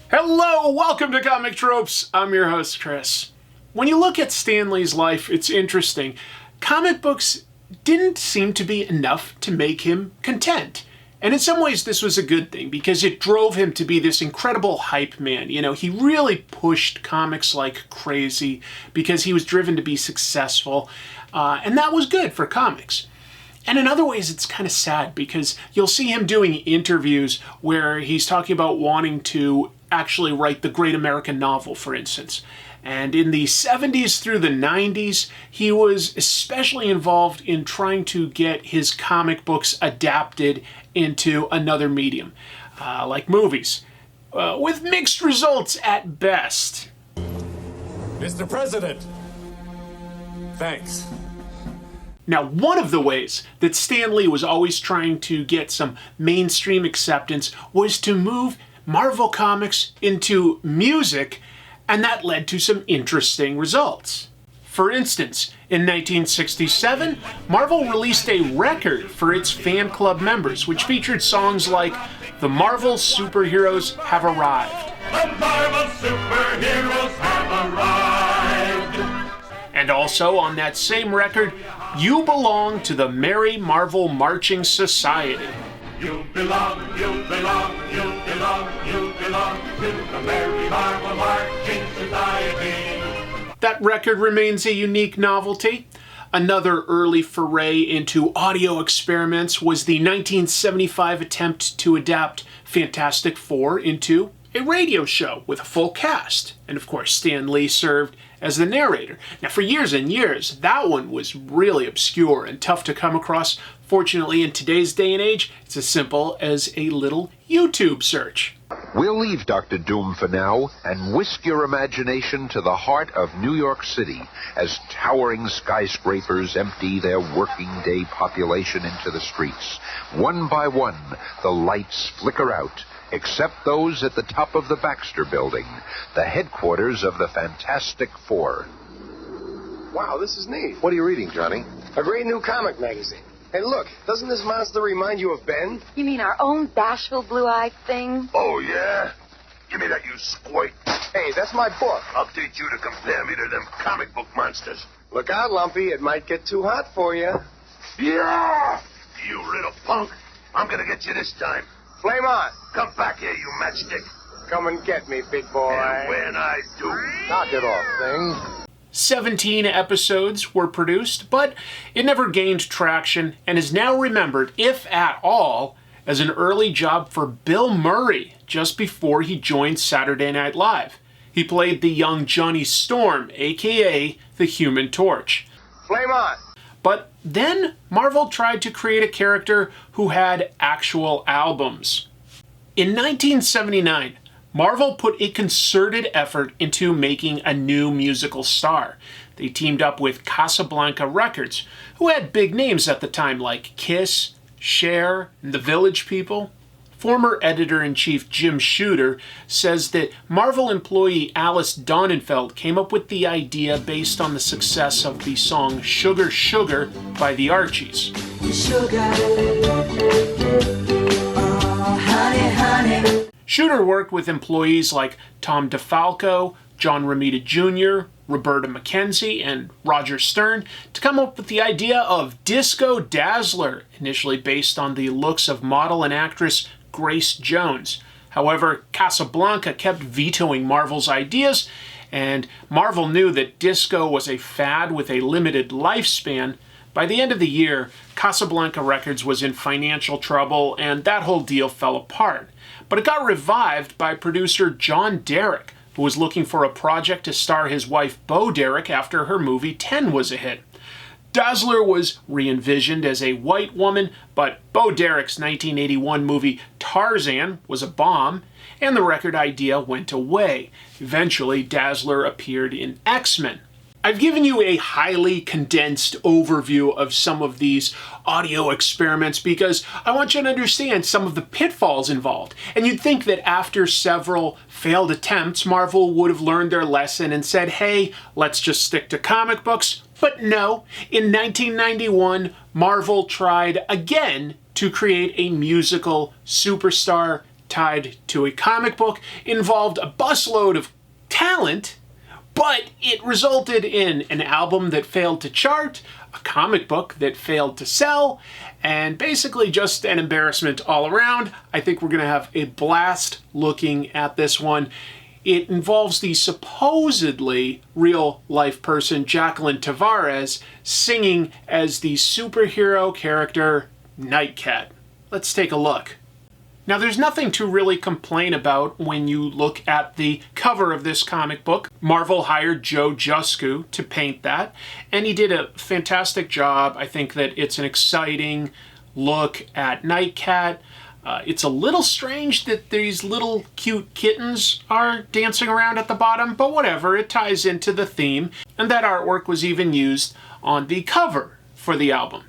Hello, welcome to Comic Tropes. I'm your host, Chris. When you look at Stan Lee's life, it's interesting. Comic books didn't seem to be enough to make him content. And in some ways, this was a good thing because it drove him to be this incredible hype man. You know, he really pushed comics like crazy because he was driven to be successful. And that was good for comics. And in other ways, it's kind of sad because you'll see him doing interviews where he's talking about wanting to actually write the great American novel, for instance. And in the 70s through the 90s, he was especially involved in trying to get his comic books adapted into another medium, like movies, with mixed results at best. Mr. President, thanks. Now, one of the ways that Stan Lee was always trying to get some mainstream acceptance was to move Marvel Comics into music, and that led to some interesting results. For instance, in 1967, Marvel released a record for its fan club members, which featured songs like "The Marvel Superheroes Have Arrived." The Marvel Superheroes have arrived. And also on that same record, "You Belong to the Merry Marvel Marching Society." You belong, you belong, you belong, you belong to the Merry Marvel Marching Society. That record remains a unique novelty. Another early foray into audio experiments was the 1975 attempt to adapt Fantastic Four into a radio show with a full cast. And of course, Stan Lee served as the narrator. Now, for years and years, that one was really obscure and tough to come across. Fortunately, in today's day and age, it's as simple as a little YouTube search. We'll leave Dr. Doom for now and whisk your imagination to the heart of New York City as towering skyscrapers empty their working day population into the streets. One by one, the lights flicker out, except those at the top of the Baxter Building, the headquarters of the Fantastic Four. Wow, this is neat. What are you reading, Johnny? A great new comic magazine. Hey, look, doesn't this monster remind you of Ben? You mean our own bashful blue-eyed thing? Oh, yeah? Give me that, you squirt. Hey, that's my book. I'll teach you to compare me to them comic book monsters. Look out, Lumpy. It might get too hot for you. Yeah! You little punk. I'm gonna get you this time. Flame on. Come back here, you matchstick. Come and get me, big boy. And when I do... Knock it off, thing. 17 episodes were produced, but it never gained traction and is now remembered, if at all, as an early job for Bill Murray just before he joined Saturday Night Live. He played the young Johnny Storm, aka the Human Torch. Flame on. But then Marvel tried to create a character who had actual albums. In 1979, Marvel put a concerted effort into making a new musical star. They teamed up with Casablanca Records, who had big names at the time like Kiss, Cher, and the Village People. Former editor-in-chief Jim Shooter says that Marvel employee Alice Donenfeld came up with the idea based on the success of the song Sugar Sugar by the Archies. Sugar, oh, honey, honey. Shooter worked with employees like Tom DeFalco, John Romita Jr., Roberta McKenzie, and Roger Stern to come up with the idea of Disco Dazzler, initially based on the looks of model and actress Grace Jones. However, Casablanca kept vetoing Marvel's ideas, and Marvel knew that disco was a fad with a limited lifespan. By the end of the year, Casablanca Records was in financial trouble, and that whole deal fell apart. But it got revived by producer John Derek, who was looking for a project to star his wife Bo Derek after her movie 10 was a hit. Dazzler was re-envisioned as a white woman, but Bo Derek's 1981 movie Tarzan was a bomb, and the record idea went away. Eventually, Dazzler appeared in X-Men. I've given you a highly condensed overview of some of these audio experiments because I want you to understand some of the pitfalls involved. And you'd think that after several failed attempts, Marvel would have learned their lesson and said, hey, let's just stick to comic books. But no, in 1991, Marvel tried again to create a musical superstar tied to a comic book. It involved a busload of talent, but it resulted in an album that failed to chart, a comic book that failed to sell, and basically just an embarrassment all around. I think we're going to have a blast looking at this one. It involves the supposedly real-life person Jacqueline Tavares singing as the superhero character Nightcat. Let's take a look. Now, there's nothing to really complain about when you look at the cover of this comic book. Marvel hired Joe Jusku to paint that, and he did a fantastic job. I think that it's an exciting look at Nightcat. It's a little strange that these little cute kittens are dancing around at the bottom, but whatever, it ties into the theme, and that artwork was even used on the cover for the album.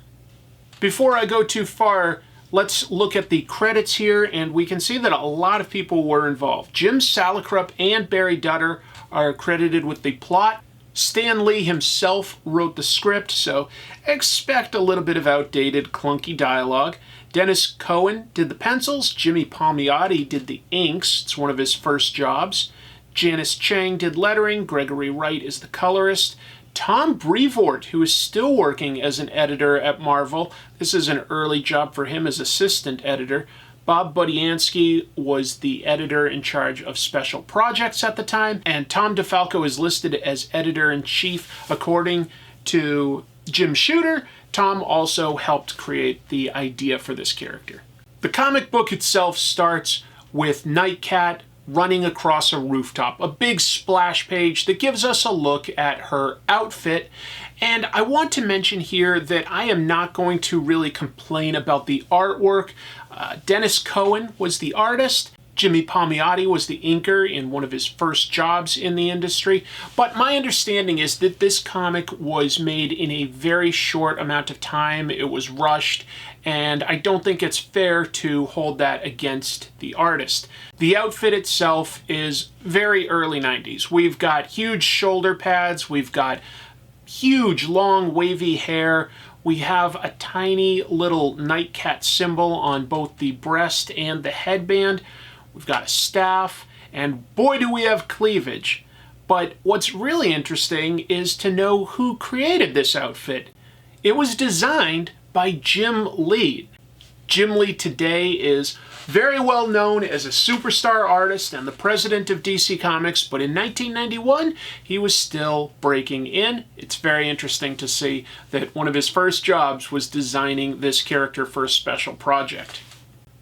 Before I go too far, let's look at the credits here, and we can see that a lot of people were involved. Jim Salicrup and Barry Dutter are credited with the plot. Stan Lee himself wrote the script, so expect a little bit of outdated, clunky dialogue. Dennis Cohen did the pencils. Jimmy Palmiotti did the inks. It's one of his first jobs. Janice Chang did lettering. Gregory Wright is the colorist. Tom Brevoort, who is still working as an editor at Marvel. This is an early job for him as assistant editor. Bob Budiansky was the editor in charge of special projects at the time, and Tom DeFalco is listed as editor-in-chief according to Jim Shooter. Tom also helped create the idea for this character. The comic book itself starts with Nightcat running across a rooftop, a big splash page that gives us a look at her outfit. And I want to mention here that I am not going to really complain about the artwork. Dennis Cohen was the artist. Jimmy Palmiotti was the inker in one of his first jobs in the industry. But my understanding is that this comic was made in a very short amount of time. It was rushed, and I don't think it's fair to hold that against the artist. The outfit itself is very early 90s. We've got huge shoulder pads. We've got huge, long, wavy hair. We have a tiny little Nightcat symbol on both the breast and the headband. We've got a staff, and boy do we have cleavage. But what's really interesting is to know who created this outfit. It was designed by Jim Lee. Jim Lee today is very well known as a superstar artist and the president of DC Comics, but in 1991, he was still breaking in. It's very interesting to see that one of his first jobs was designing this character for a special project.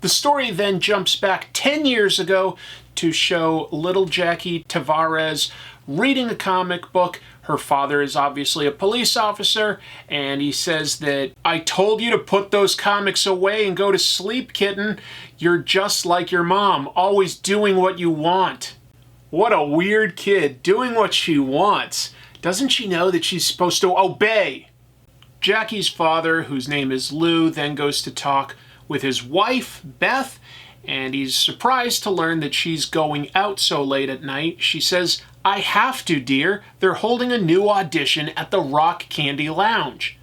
The story then jumps back 10 years ago to show little Jackie Tavares reading a comic book. Her father is obviously a police officer, and he says that, "I told you to put those comics away and go to sleep, kitten. You're just like your mom, always doing what you want." What a weird kid, doing what she wants. Doesn't she know that she's supposed to obey? Jackie's father, whose name is Lou, then goes to talk with his wife, Beth, and he's surprised to learn that she's going out so late at night. She says, "I have to, dear. They're holding a new audition at the Rock Candy Lounge."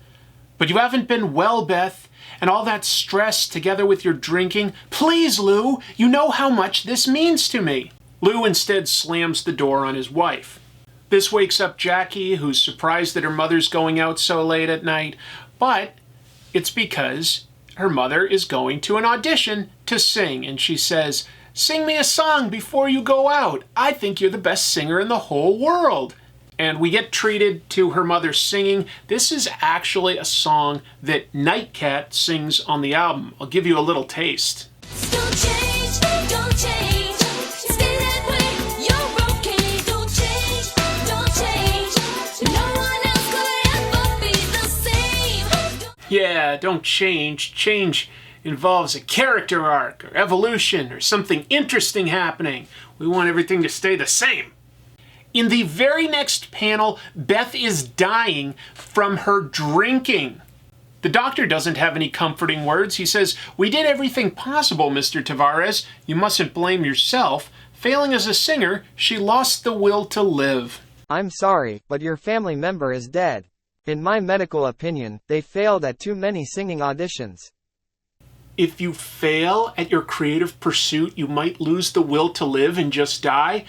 "But you haven't been well, Beth, and all that stress together with your drinking. Please, Lou, you know how much this means to me." Lou instead slams the door on his wife. This wakes up Jackie, who's surprised that her mother's going out so late at night, but it's because her mother is going to an audition to sing, and she says, "Sing me a song before you go out. I think you're the best singer in the whole world." And we get treated to her mother singing. This is actually a song that Nightcat sings on the album. I'll give you a little taste. Don't change, don't change. Stay that way, you're okay. Don't change, don't change. No one else could ever be the same. Yeah, don't change. Change involves a character arc or evolution or something interesting happening. We want everything to stay the same. In the very next panel, Beth is dying from her drinking. The doctor doesn't have any comforting words. He says, "We did everything possible, Mr. Tavares. You mustn't blame yourself. Failing as a singer, she lost the will to live." I'm sorry, but your family member is dead. In my medical opinion, they failed at too many singing auditions. If you fail at your creative pursuit, you might lose the will to live and just die.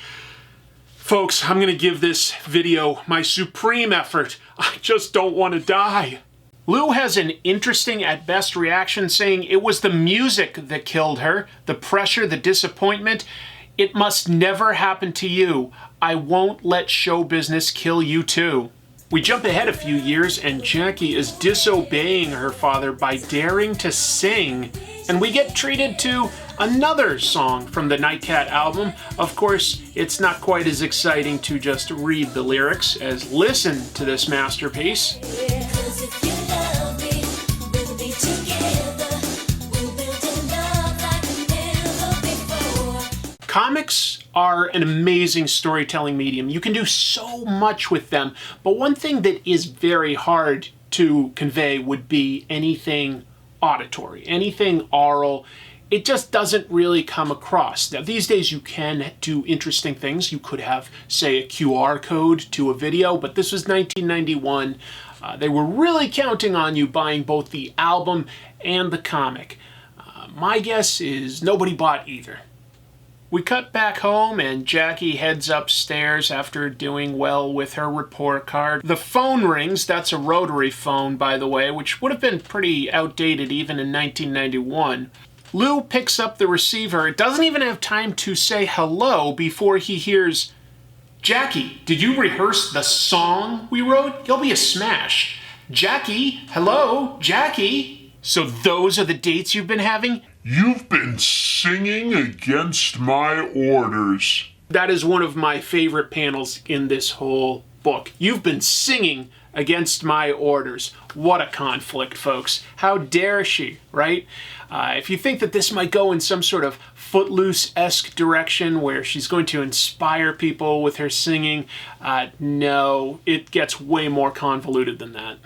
Folks, I'm going to give this video my supreme effort. I just don't want to die. Lou has an interesting at best reaction, saying it was the music that killed her, the pressure, the disappointment. It must never happen to you. I won't let show business kill you too. We jump ahead a few years and Jackie is disobeying her father by daring to sing. And we get treated to another song from the Nightcat album. Of course, it's not quite as exciting to just read the lyrics as listen to this masterpiece. Comics are an amazing storytelling medium. You can do so much with them, but one thing that is very hard to convey would be anything auditory, anything oral. It just doesn't really come across. Now, these days you can do interesting things. You could have, say, a QR code to a video, but this was 1991. They were really counting on you buying both the album and the comic. My guess is nobody bought either. We cut back home and Jackie heads upstairs after doing well with her report card. The phone rings. That's a rotary phone, by the way, which would have been pretty outdated even in 1991. Lou picks up the receiver. It doesn't even have time to say hello before he hears, "Jackie, did you rehearse the song we wrote? You'll be a smash. Jackie, hello, Jackie." So those are the dates you've been having? You've been singing against my orders. That is one of my favorite panels in this whole book. You've been singing against my orders. What a conflict, folks. How dare she, right? If you think that this might go in some sort of Footloose-esque direction where she's going to inspire people with her singing, no, it gets way more convoluted than that.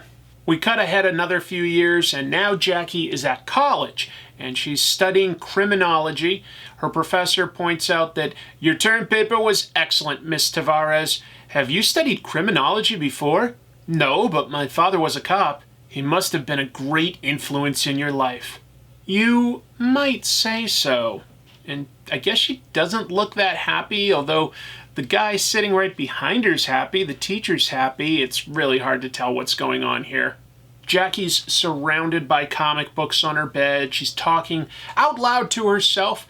We cut ahead another few years, and now Jackie is at college, and she's studying criminology. Her professor points out that your term paper was excellent, Miss Tavares. Have you studied criminology before? No, but my father was a cop. He must have been a great influence in your life. You might say so. And I guess she doesn't look that happy, although the guy sitting right behind her's happy, the teacher's happy. It's really hard to tell what's going on here. Jackie's surrounded by comic books on her bed. She's talking out loud to herself.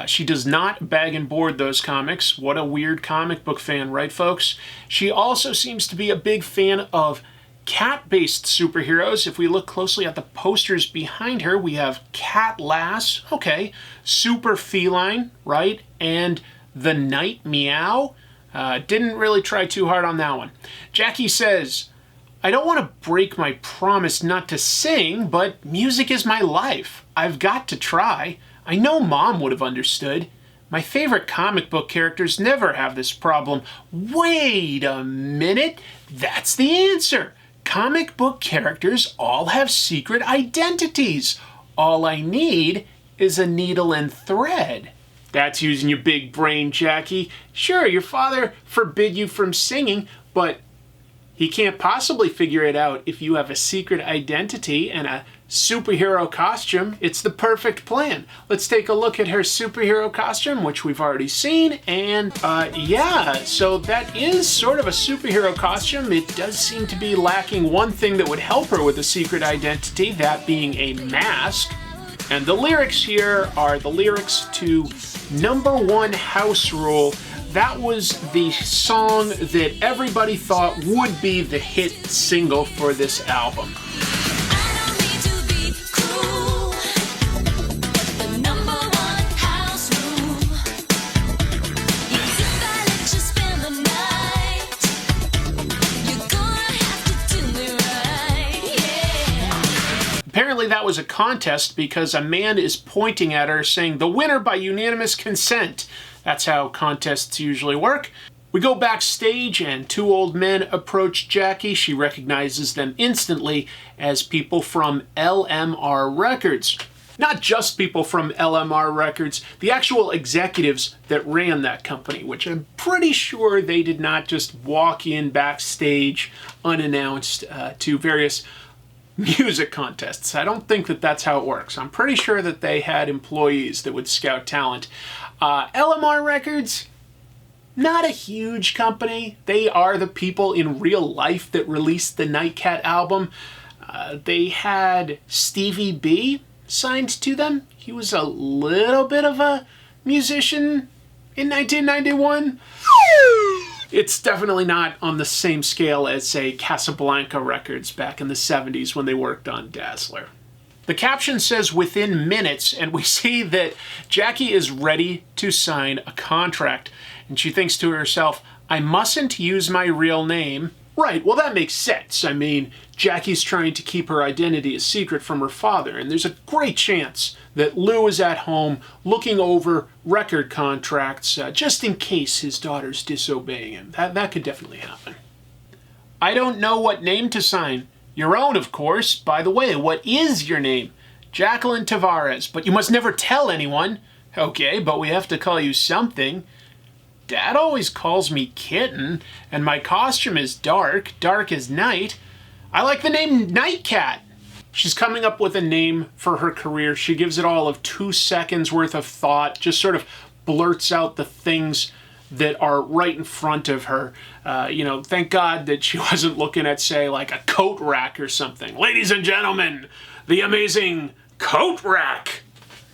She does not bag and board those comics. What a weird comic book fan, right, folks? She also seems to be a big fan of cat-based superheroes. If we look closely at the posters behind her, we have Cat Lass, okay, Super Feline, right, and The Night Meow. Didn't really try too hard on that one. Jackie says, I don't want to break my promise not to sing, but music is my life. I've got to try. I know Mom would have understood. My favorite comic book characters never have this problem. Wait a minute. That's the answer. Comic book characters all have secret identities. All I need is a needle and thread. That's using your big brain, Jackie. Sure, your father forbid you from singing, but he can't possibly figure it out if you have a secret identity and a superhero costume. It's the perfect plan. Let's take a look at her superhero costume, which we've already seen. And yeah, so that is sort of a superhero costume. It does seem to be lacking one thing that would help her with a secret identity, that being a mask. And the lyrics here are the lyrics to Number One House Rule. That was the song that everybody thought would be the hit single for this album. Apparently that was a contest because a man is pointing at her saying, "The winner by unanimous consent." That's how contests usually work. We go backstage and two old men approach Jackie. She recognizes them instantly as people from LMR Records. Not just people from LMR Records, the actual executives that ran that company, which I'm pretty sure they did not just walk in backstage unannounced to various music contests. I don't think that that's how it works. I'm pretty sure that they had employees that would scout talent. LMR Records, not a huge company. They are the people in real life that released the Nightcat album. They had Stevie B signed to them. He was a little bit of a musician in 1991. It's definitely not on the same scale as, say, Casablanca Records back in the 70s when they worked on Dazzler. The caption says within minutes, and we see that Jackie is ready to sign a contract. And she thinks to herself, I mustn't use my real name. Right, well that makes sense. I mean, Jackie's trying to keep her identity a secret from her father, and there's a great chance that Lou is at home looking over record contracts just in case his daughter's disobeying him. That could definitely happen. I don't know what name to sign. Your own, of course. By the way, what is your name? Jacqueline Tavares, but you must never tell anyone. Okay, but we have to call you something. Dad always calls me Kitten, and my costume is dark as night. I like the name Nightcat. She's coming up with a name for her career. She gives it all of 2 seconds worth of thought, just sort of blurts out the things that are right in front of her. Thank God that she wasn't looking at, say, like a coat rack or something. Ladies and gentlemen, the amazing coat rack.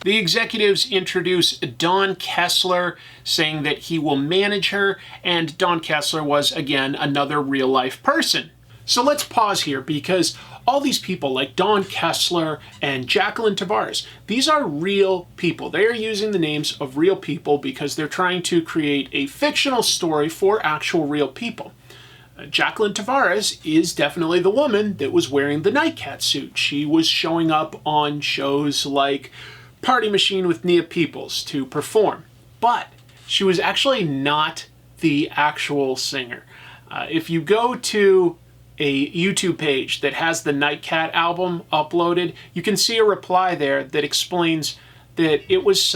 The executives introduce Don Kessler, saying that he will manage her, and Don Kessler was, again, another real-life person. So let's pause here, because all these people, like Don Kessler and Jacqueline Tavares, these are real people. They are using the names of real people because they're trying to create a fictional story for actual real people. Jacqueline Tavares is definitely the woman that was wearing the Nightcat suit. She was showing up on shows like Party Machine with Nia Peoples to perform, but she was actually not the actual singer. If you go to a YouTube page that has the Nightcat album uploaded, you can see a reply there that explains that it was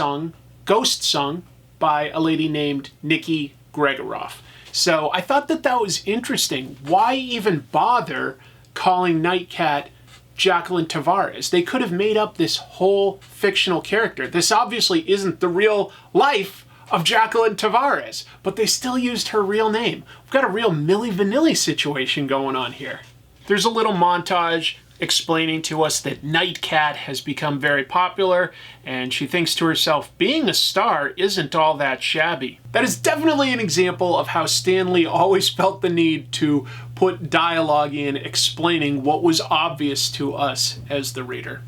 ghost sung by a lady named Nikki Gregoroff. So I thought that that was interesting. Why even bother calling Nightcat Jacqueline Tavares? They could have made up this whole fictional character. This obviously isn't the real life of Jacqueline Tavares, but they still used her real name. We've got a real Milli Vanilli situation going on here. There's a little montage explaining to us that Nightcat has become very popular, and she thinks to herself, being a star isn't all that shabby. That is definitely an example of how Stan Lee always felt the need to put dialogue in explaining what was obvious to us as the reader.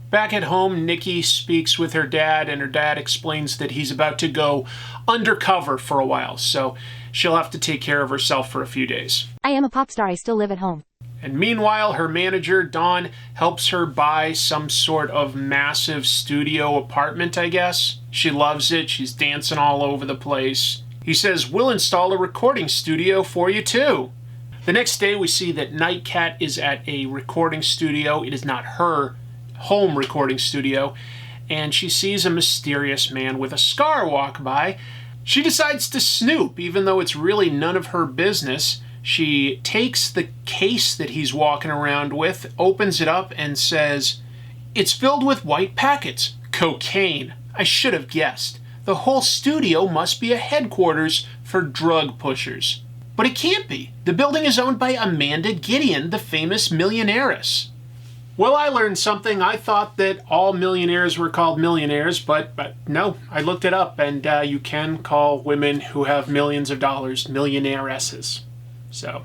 Back at home, Nikki speaks with her dad, and her dad explains that he's about to go undercover for a while, so she'll have to take care of herself for a few days. I am a pop star, I still live at home. And meanwhile, her manager, Dawn, helps her buy some sort of massive studio apartment, I guess. She loves it, she's dancing all over the place. He says, we'll install a recording studio for you too. The next day, we see that Nightcat is at a recording studio. It is not her home recording studio, and she sees a mysterious man with a scar walk by. She decides to snoop, even though it's really none of her business. She takes the case that he's walking around with, opens it up, and says, it's filled with white packets. Cocaine. I should have guessed. The whole studio must be a headquarters for drug pushers. But it can't be. The building is owned by Amanda Gideon, the famous millionairess. Well, I learned something. I thought that all millionaires were called millionaires, but no, I looked it up, and you can call women who have millions of dollars millionairesses. So,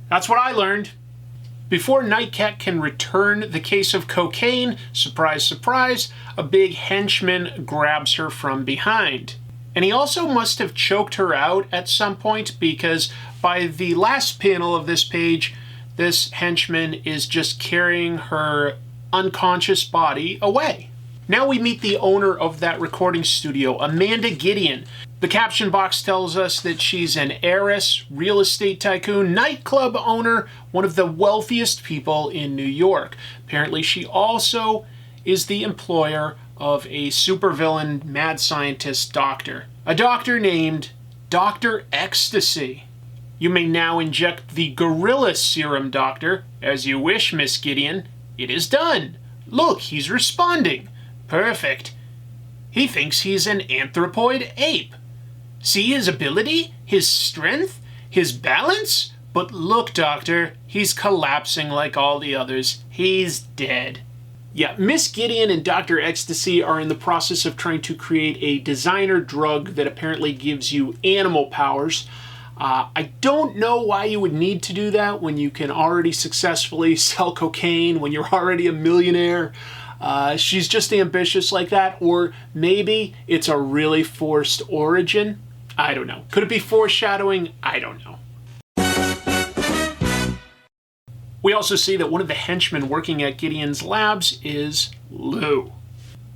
that's what I learned. Before Nightcat can return the case of cocaine, surprise, surprise, a big henchman grabs her from behind. And he also must have choked her out at some point, because by the last panel of this page, this henchman is just carrying her unconscious body away. Now we meet the owner of that recording studio, Amanda Gideon. The caption box tells us that she's an heiress, real estate tycoon, nightclub owner, one of the wealthiest people in New York. Apparently she also is the employer of a supervillain mad scientist doctor. A doctor named Dr. Ecstasy. You may now inject the gorilla serum, Doctor. As you wish, Miss Gideon. It is done. Look, he's responding. Perfect. He thinks he's an anthropoid ape. See his ability? His strength? His balance? But look, Doctor, he's collapsing like all the others. He's dead. Yeah, Miss Gideon and Dr. Ecstasy are in the process of trying to create a designer drug that apparently gives you animal powers. I don't know why you would need to do that when you can already successfully sell cocaine, when you're already a millionaire. She's just ambitious like that, or maybe it's a really forced origin. I don't know. Could it be foreshadowing? I don't know. We also see that one of the henchmen working at Gideon's labs is Lou.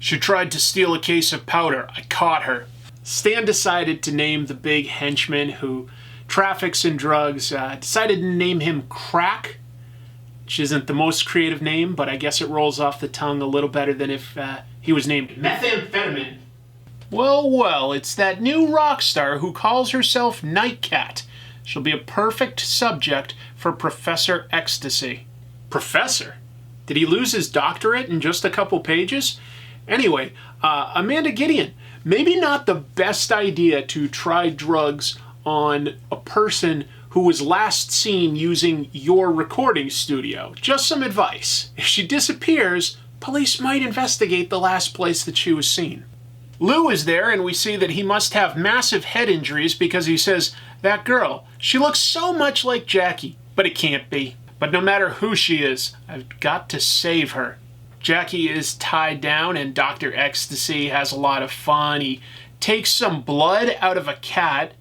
She tried to steal a case of powder. I caught her. Stan decided to name the big henchman who traffics in drugs, decided to name him Crack, which isn't the most creative name, but I guess it rolls off the tongue a little better than if he was named Methamphetamine. Well, it's that new rock star who calls herself Nightcat. She'll be a perfect subject for Professor Ecstasy. Professor? Did he lose his doctorate in just a couple pages? Anyway, Amanda Gideon, maybe not the best idea to try drugs on a person who was last seen using your recording studio. Just some advice. If she disappears, police might investigate the last place that she was seen. Lou is there, and we see that he must have massive head injuries because he says, that girl, she looks so much like Jackie, but it can't be. But no matter who she is, I've got to save her. Jackie is tied down, and Dr. Ecstasy has a lot of fun. He takes some blood out of a cat.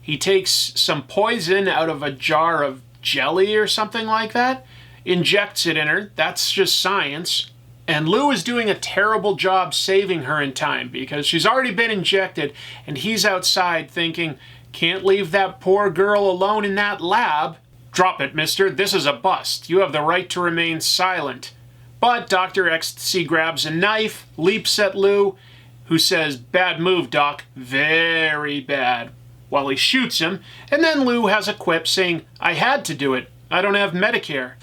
He takes some poison out of a jar of jelly or something like that, injects it in her. That's just science. And Lou is doing a terrible job saving her in time because she's already been injected, and he's outside thinking, can't leave that poor girl alone in that lab. Drop it, mister. This is a bust. You have the right to remain silent. But Dr. Ecstasy grabs a knife, leaps at Lou, who says, bad move, Doc. Very bad. While he shoots him, and then Lou has a quip saying, I had to do it. I don't have Medicare.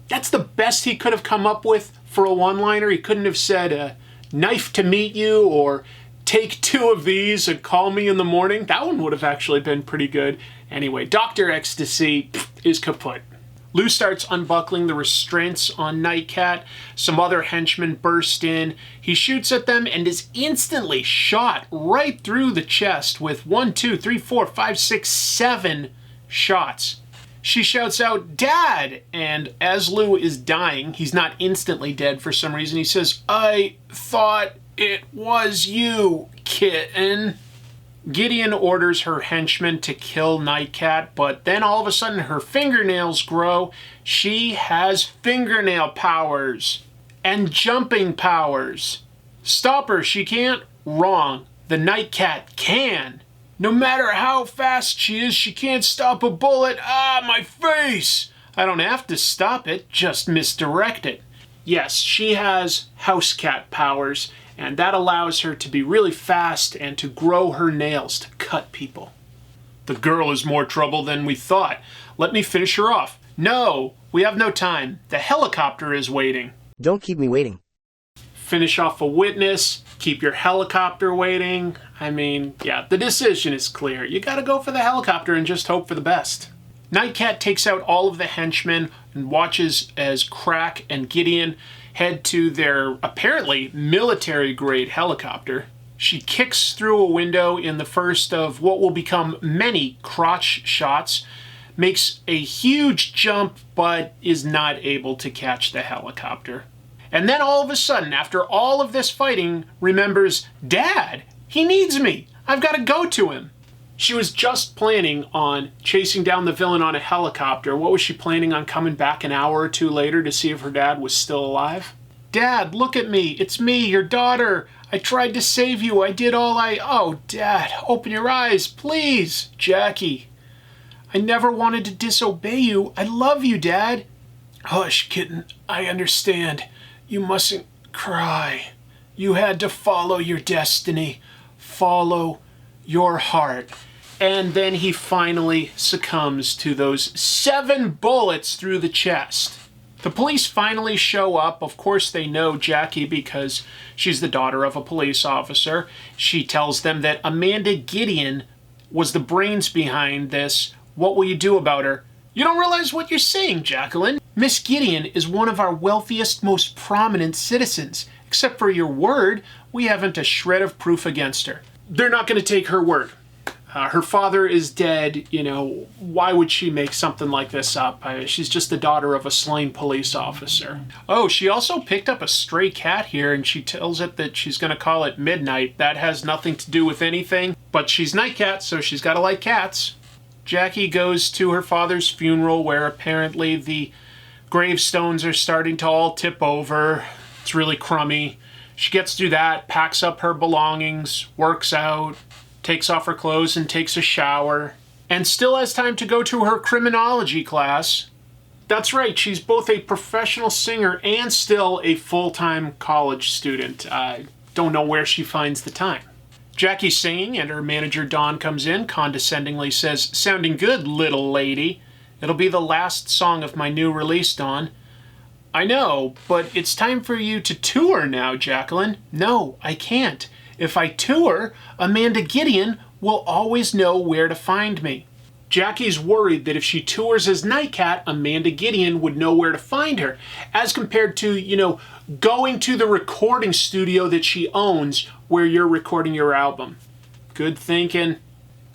That's the best he could have come up with for a one-liner. He couldn't have said, knife to meet you, or take 2 of these and call me in the morning. That one would have actually been pretty good. Anyway, Dr. Ecstasy is kaput. Lou starts unbuckling the restraints on Nightcat. Some other henchmen burst in. He shoots at them and is instantly shot right through the chest with 1, 2, 3, 4, 5, 6, 7 shots. She shouts out, Dad! And as Lou is dying, he's not instantly dead for some reason, he says, I thought it was you, kitten. Gideon orders her henchmen to kill Nightcat, but then all of a sudden her fingernails grow. She has fingernail powers and jumping powers. Stop her, she can't. Wrong. The Nightcat can. No matter how fast she is, she can't stop a bullet. Ah, my face! I don't have to stop it, just misdirect it. Yes, she has house cat powers, and that allows her to be really fast and to grow her nails to cut people. The girl is more trouble than we thought. Let me finish her off. No, we have no time. The helicopter is waiting. Don't keep me waiting. Finish off a witness, keep your helicopter waiting. I mean, yeah, the decision is clear. You gotta go for the helicopter and just hope for the best. Nightcat takes out all of the henchmen and watches as Crack and Gideon head to their apparently military-grade helicopter. She kicks through a window in the first of what will become many crotch shots, makes a huge jump, but is not able to catch the helicopter. And then all of a sudden, after all of this fighting, remembers, Dad, he needs me. I've got to go to him. She was just planning on chasing down the villain on a helicopter. What was she planning on coming back an hour or two later to see if her dad was still alive? Dad, look at me. It's me, your daughter. I tried to save you. I did all I... Oh, Dad, open your eyes, please. Jackie, I never wanted to disobey you. I love you, Dad. Hush, kitten. I understand. You mustn't cry. You had to follow your destiny. Follow your heart. And then he finally succumbs to those 7 bullets through the chest. The police finally show up. Of course, they know Jackie because she's the daughter of a police officer. She tells them that Amanda Gideon was the brains behind this. What will you do about her? You don't realize what you're saying, Jacqueline. Miss Gideon is one of our wealthiest, most prominent citizens. Except for your word, we haven't a shred of proof against her. They're not going to take her word. Her father is dead. You know, why would she make something like this up? She's just the daughter of a slain police officer. Oh, she also picked up a stray cat here, and she tells it that she's going to call it Midnight. That has nothing to do with anything, but she's Nightcat, so she's got to like cats. Jackie goes to her father's funeral, where apparently the gravestones are starting to all tip over. It's really crummy. She gets through that, packs up her belongings, works out, takes off her clothes and takes a shower, and still has time to go to her criminology class. That's right, she's both a professional singer and still a full-time college student. I don't know where she finds the time. Jackie's singing, and her manager Dawn comes in, condescendingly says, "Sounding good, little lady. It'll be the last song of my new release, Dawn." "I know, but it's time for you to tour now, Jacqueline." "No, I can't. If I tour, Amanda Gideon will always know where to find me." Jackie's worried that if she tours as Nightcat, Amanda Gideon would know where to find her, as compared to, going to the recording studio that she owns where you're recording your album. Good thinking.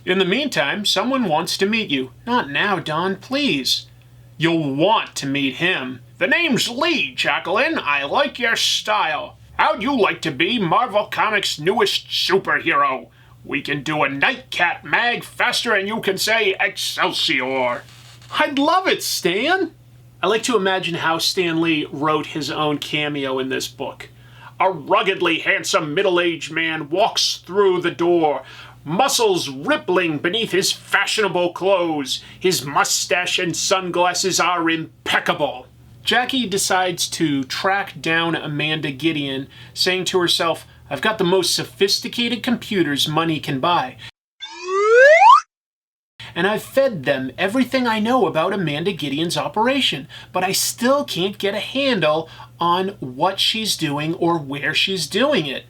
In the meantime, someone wants to meet you. "Not now, Dawn, please." "You'll want to meet him." "The name's Lee, Jacqueline. I like your style. How'd you like to be Marvel Comics' newest superhero? We can do a Nightcat mag faster and you can say Excelsior." "I'd love it, Stan." I like to imagine how Stan Lee wrote his own cameo in this book. "A ruggedly handsome middle-aged man walks through the door, muscles rippling beneath his fashionable clothes. His mustache and sunglasses are impeccable." Jackie decides to track down Amanda Gideon, saying to herself, "I've got the most sophisticated computers money can buy. And I've fed them everything I know about Amanda Gideon's operation, but I still can't get a handle on what she's doing or where she's doing it."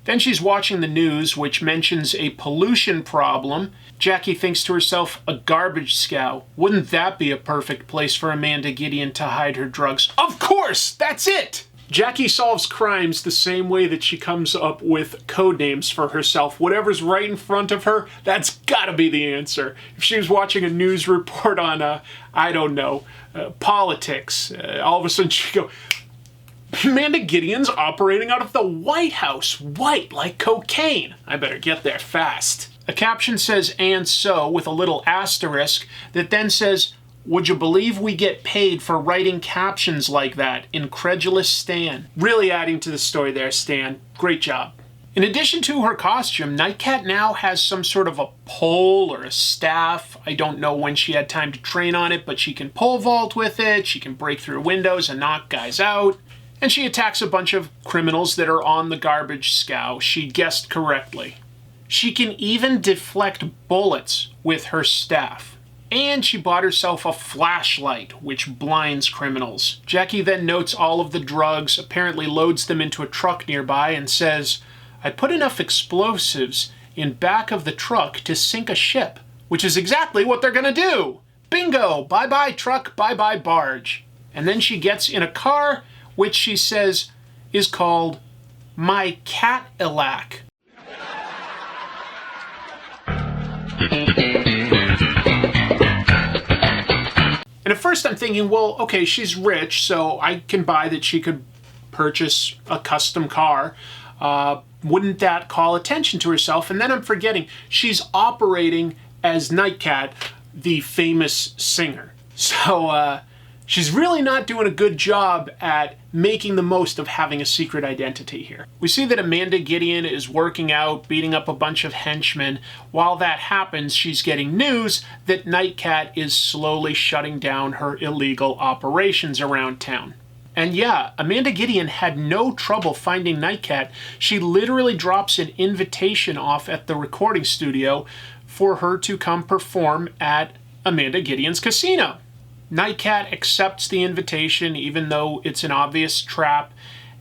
Then she's watching the news, which mentions a pollution problem. Jackie thinks to herself, a garbage scow. Wouldn't that be a perfect place for Amanda Gideon to hide her drugs? Of course! That's it! Jackie solves crimes the same way that she comes up with code names for herself. Whatever's right in front of her, that's gotta be the answer. If she was watching a news report on, politics, all of a sudden she'd go, "Amanda Gideon's operating out of the White House, white like cocaine. I better get there fast." A caption says, "and so," with a little asterisk that then says, "Would you believe we get paid for writing captions like that? Incredulous Stan." Really adding to the story there, Stan. Great job. In addition to her costume, Nightcat now has some sort of a pole or a staff. I don't know when she had time to train on it, but she can pole vault with it, she can break through windows and knock guys out, and she attacks a bunch of criminals that are on the garbage scow. She guessed correctly. She can even deflect bullets with her staff. And she bought herself a flashlight, which blinds criminals. Jackie then notes all of the drugs, apparently loads them into a truck nearby, and says, "I put enough explosives in back of the truck to sink a ship," which is exactly what they're gonna do. Bingo! Bye-bye truck, bye-bye barge. And then she gets in a car, which she says is called My Cadillac. And at first I'm thinking, well, okay, she's rich, so I can buy that she could purchase a custom car. Wouldn't that call attention to herself? And then I'm forgetting, she's operating as Nightcat, the famous singer. So she's really not doing a good job at making the most of having a secret identity here. We see that Amanda Gideon is working out, beating up a bunch of henchmen. While that happens, she's getting news that Nightcat is slowly shutting down her illegal operations around town. And yeah, Amanda Gideon had no trouble finding Nightcat. She literally drops an invitation off at the recording studio for her to come perform at Amanda Gideon's casino. Nightcat accepts the invitation even though it's an obvious trap,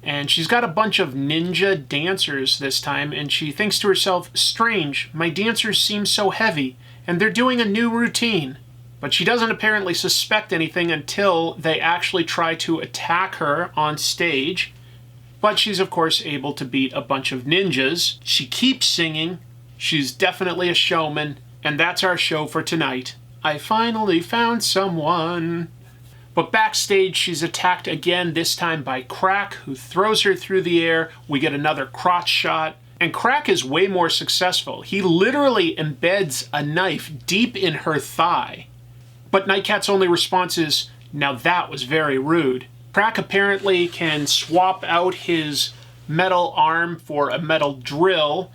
and she's got a bunch of ninja dancers this time, and she thinks to herself, strange, my dancers seem so heavy, and they're doing a new routine. But she doesn't apparently suspect anything until they actually try to attack her on stage. But she's of course able to beat a bunch of ninjas. She keeps singing. She's definitely a showman. And that's our show for tonight. I finally found someone. But backstage she's attacked again, this time by Crack, who throws her through the air. We get another crotch shot. And Crack is way more successful. He literally embeds a knife deep in her thigh. But Nightcat's only response is, now that was very rude. Crack apparently can swap out his metal arm for a metal drill,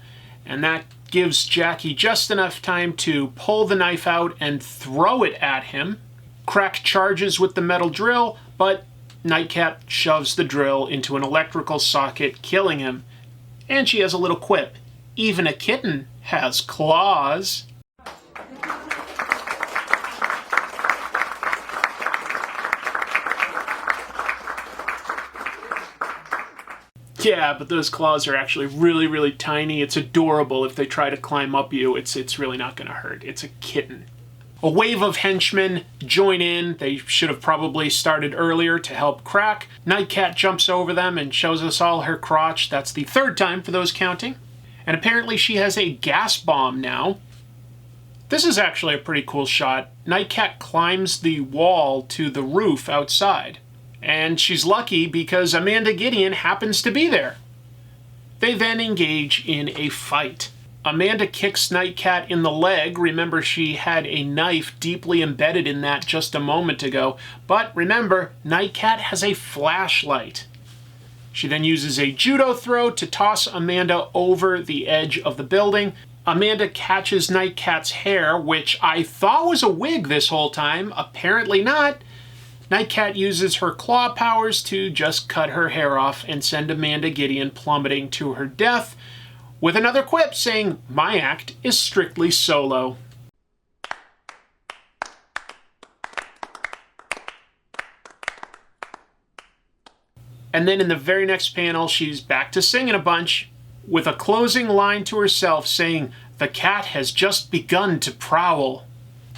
and that gives Jackie just enough time to pull the knife out and throw it at him. Crack charges with the metal drill, but Nightcat shoves the drill into an electrical socket, killing him. And she has a little quip. Even a kitten has claws. Yeah, but those claws are actually really, really tiny. It's adorable. If they try to climb up you, it's really not going to hurt. It's a kitten. A wave of henchmen join in. They should have probably started earlier to help Crack. Nightcat jumps over them and shows us all her crotch. That's the third time for those counting. And apparently she has a gas bomb now. This is actually a pretty cool shot. Nightcat climbs the wall to the roof outside. And she's lucky because Amanda Gideon happens to be there. They then engage in a fight. Amanda kicks Nightcat in the leg. Remember, she had a knife deeply embedded in that just a moment ago. But remember, Nightcat has a flashlight. She then uses a judo throw to toss Amanda over the edge of the building. Amanda catches Nightcat's hair, which I thought was a wig this whole time. Apparently not. Nightcat uses her claw powers to just cut her hair off and send Amanda Gideon plummeting to her death, with another quip saying, my act is strictly solo. And then in the very next panel, she's back to singing a bunch, with a closing line to herself saying, the cat has just begun to prowl.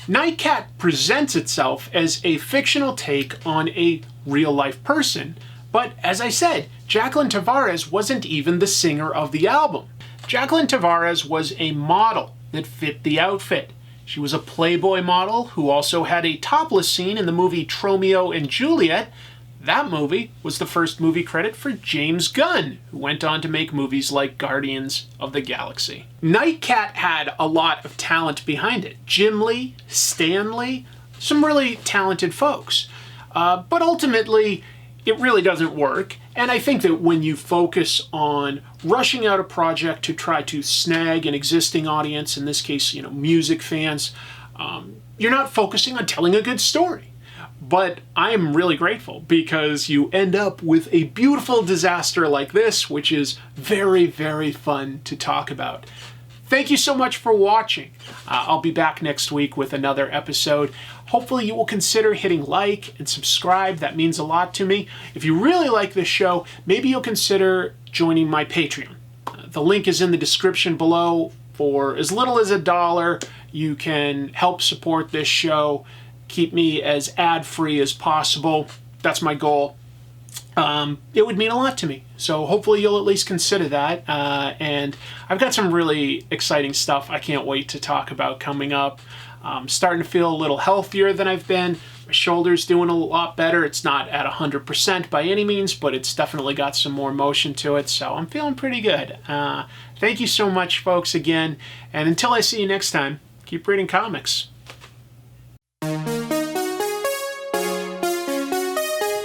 Nightcat presents itself as a fictional take on a real-life person, but as I said, Jacqueline Tavares wasn't even the singer of the album. Jacqueline Tavares was a model that fit the outfit. She was a Playboy model who also had a topless scene in the movie Tromeo and Juliet. That movie was the first movie credit for James Gunn, who went on to make movies like Guardians of the Galaxy. Nightcat had a lot of talent behind it. Jim Lee, Stan Lee, some really talented folks. But ultimately, it really doesn't work. And I think that when you focus on rushing out a project to try to snag an existing audience, in this case, music fans, you're not focusing on telling a good story. But I am really grateful because you end up with a beautiful disaster like this, which is very, very fun to talk about. Thank you so much for watching. I'll be back next week with another episode. Hopefully you will consider hitting like and subscribe. That means a lot to me. If you really like this show, maybe you'll consider joining my Patreon. The link is in the description below. For as little as $1, you can help support this show. Keep me as ad-free as possible. That's my goal. It would mean a lot to me. So hopefully you'll at least consider that. And I've got some really exciting stuff I can't wait to talk about coming up. I'm starting to feel a little healthier than I've been. My shoulder's doing a lot better. It's not at 100% by any means, but it's definitely got some more motion to it, so I'm feeling pretty good. Thank you so much, folks, again, and until I see you next time, keep reading comics.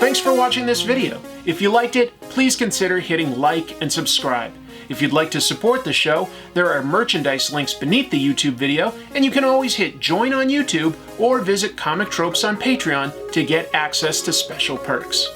Thanks for watching this video. If you liked it, please consider hitting like and subscribe. If you'd like to support the show, there are merchandise links beneath the YouTube video, and you can always hit join on YouTube or visit Comic Tropes on Patreon to get access to special perks.